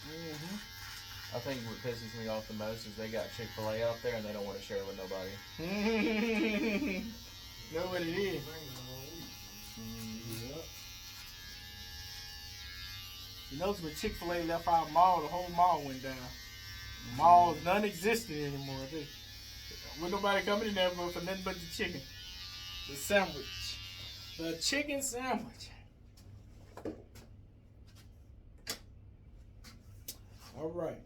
Mm-hmm. I think what pisses me off the most is they got Chick-fil-A out there and they don't want to share it with nobody. Know what it is. Yep. You notice when Chick-fil-A left our mall, the whole mall went down. Mall's non-existent anymore. With nobody coming in there for nothing but the chicken. The sandwich. The chicken sandwich. All right.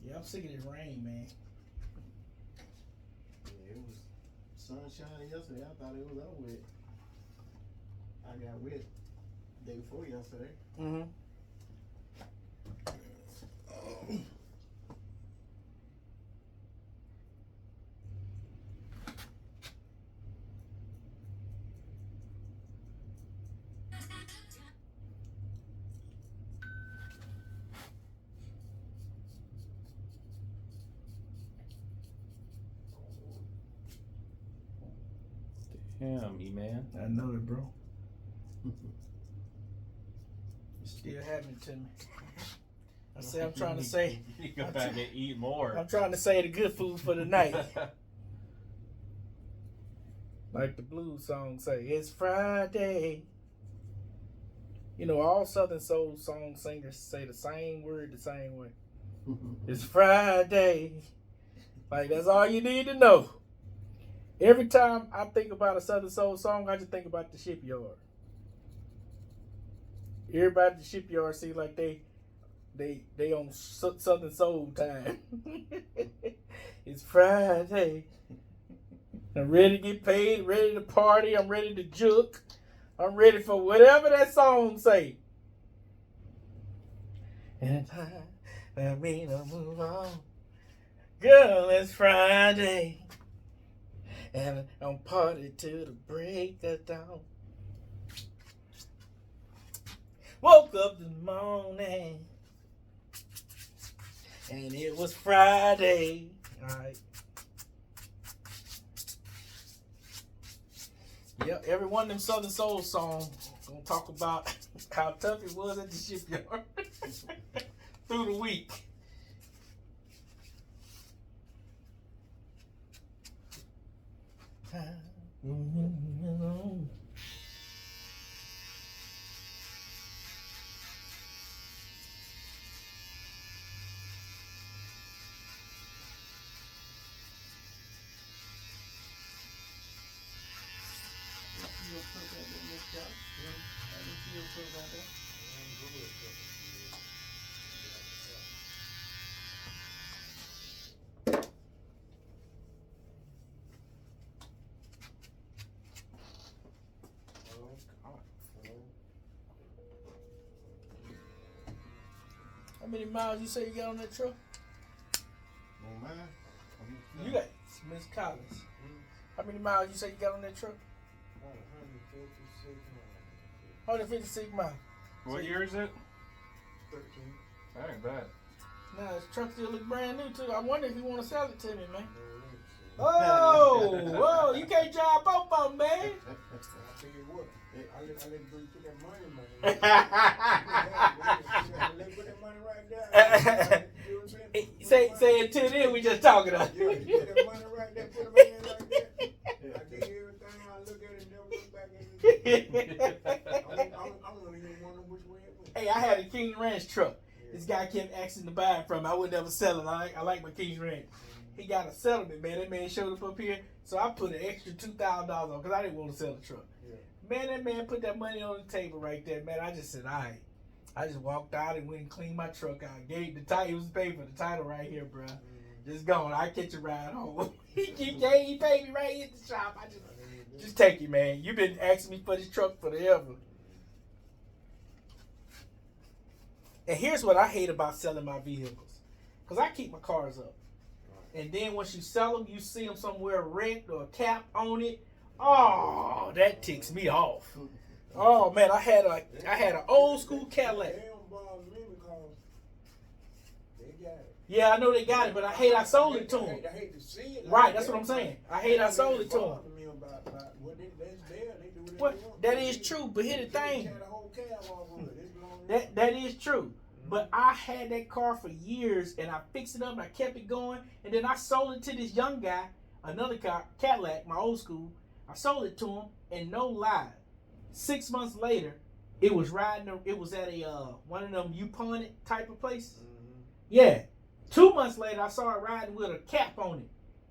Yeah, I'm sick of this rain, man. Yeah, it was sunshine yesterday. I thought it was over with. I got wet day before yesterday. Mm-hmm. Damn, E-Man. I know it, bro. It's still happening to me. I say I'm trying to say. You go back and eat more. I'm trying to say the good food for the night. Like the blues song say, it's Friday. You know, all Southern Soul song singers say the same word the same way. It's Friday. Like, that's all you need to know. Every time I think about a Southern Soul song, I just think about the shipyard. Everybody at the shipyard seems like they on Southern Soul time. It's Friday. I'm ready to get paid, ready to party, I'm ready to juke. I'm ready for whatever that song say. And I mean to move on. Girl, it's Friday. And I'm party to the break of dawn. Woke up this morning. And it was Friday. Alright. Yep, every one of them Southern Soul songs gonna talk about how tough it was at the shipyard through the week. How many miles you say you got on that truck? On mine? You got Miss Collins. How many miles you say you got on that truck? 156 miles. What year is it? 13. That ain't bad. Nah, this truck still look brand new too. I wonder if you want to sell it to me, man. No, Oh, whoa, you can't drive both of them, man. I tell you what, I let Bree put that money, man. I let put that money right there. You know what I'm saying? Say until then, we just talking about Yeah, you get that money right there, put them in there like that. I give you everything, I look at it, never look back at it. I don't even wonder which way it went. Hey, I had a King Ranch truck. This guy kept asking to buy it from me. I would never sell it. I like my King Ranch. He got a settlement, man. That man showed up here, so I put an extra $2,000 on because I didn't want to sell the truck. Yeah. Man, that man put that money on the table right there, man. I just said, all right. I just walked out and went and cleaned my truck out. Gave the title. He was paying for the title right here, bro. Just gone. I catch a ride home. he paid me right here at the shop. I just take it, man. You've been asking me for this truck forever. And here's what I hate about selling my vehicles. Because I keep my cars up. And then once you sell them, you see them somewhere wrecked or a cap on it. Oh, that ticks me off. Oh man, I had an old school Cadillac. They don't bother me because they got it. Yeah, I know they got it, but I hate I sold it to them. I hate to see it. Right, that's what I'm saying. I hate I sold it to them. Well, that is true, but here's the thing. That is true. But I had that car for years, and I fixed it up, and I kept it going, and then I sold it to this young guy, another car, Cadillac, my old school. I sold it to him, and no lie, 6 months later, it was riding. It was at a one of them you pawn it type of place. Mm-hmm. Yeah. 2 months later, I saw it riding with a cap on it.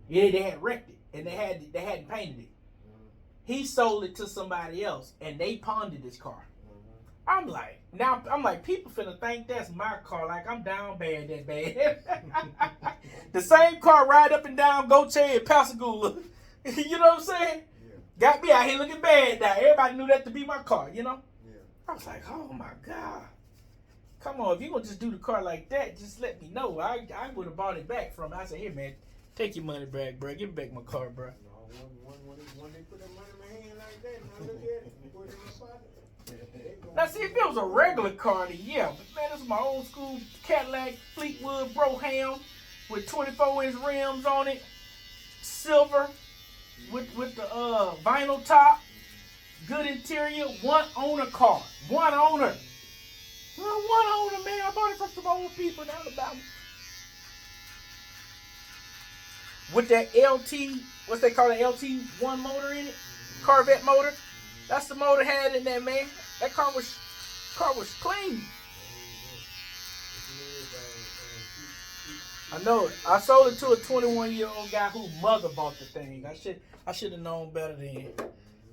Yeah, they had wrecked it, and they hadn't painted it. Mm-hmm. He sold it to somebody else, and they pawned this car. Mm-hmm. I'm like, people finna think that's my car. Like I'm down bad that bad. The same car ride up and down Goche and Pascagoula. You know what I'm saying? Yeah. Got me out here looking bad now. Everybody knew that to be my car, you know? Yeah. I was like, oh my God. Come on, if you gonna just do the car like that, just let me know. I would have bought it back from. I said, here, man, take your money back, bro. Give me back my car, bro. No, when they put that money in my hand like that, and I look at it and put it in my pocket. Now, see, if it was a regular car, then yeah. But man, this is my old school Cadillac Fleetwood Brougham with 24-inch rims on it, silver with the vinyl top, good interior, one owner car, one owner. Well, one owner, man. I bought it from some old people in Alabama. With that LT, what's they call it, LT1 motor in it, Corvette motor. That's the motor had in there, man. That car was clean. I know it. I sold it to a 21-year-old guy whose mother bought the thing. I should have known better then.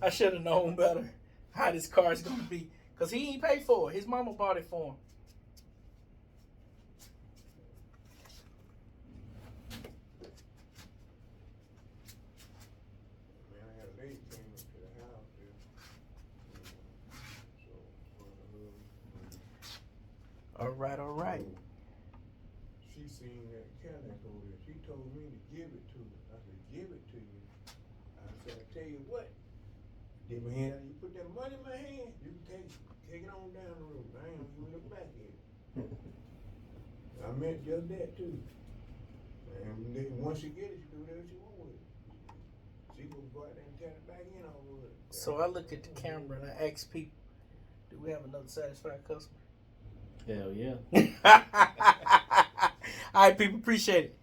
I should have known better how this car is gonna be. Cause he ain't paid for it. His mama bought it for him. Man, I had a lady came up to the house there. All right. She seen that Cadillac over there. She told me to give it to her. I said, give it to you. I said, I tell you what. Give me hand. You put that money in my hand, you can take it on down the road. I ain't gonna look back at it. I meant just that too. And then once you get it, you do whatever you want with it. She gonna go out there and turn it back in over it. So I look at the camera and I ask people, do we have another satisfied customer? Hell yeah. All right, people, appreciate it.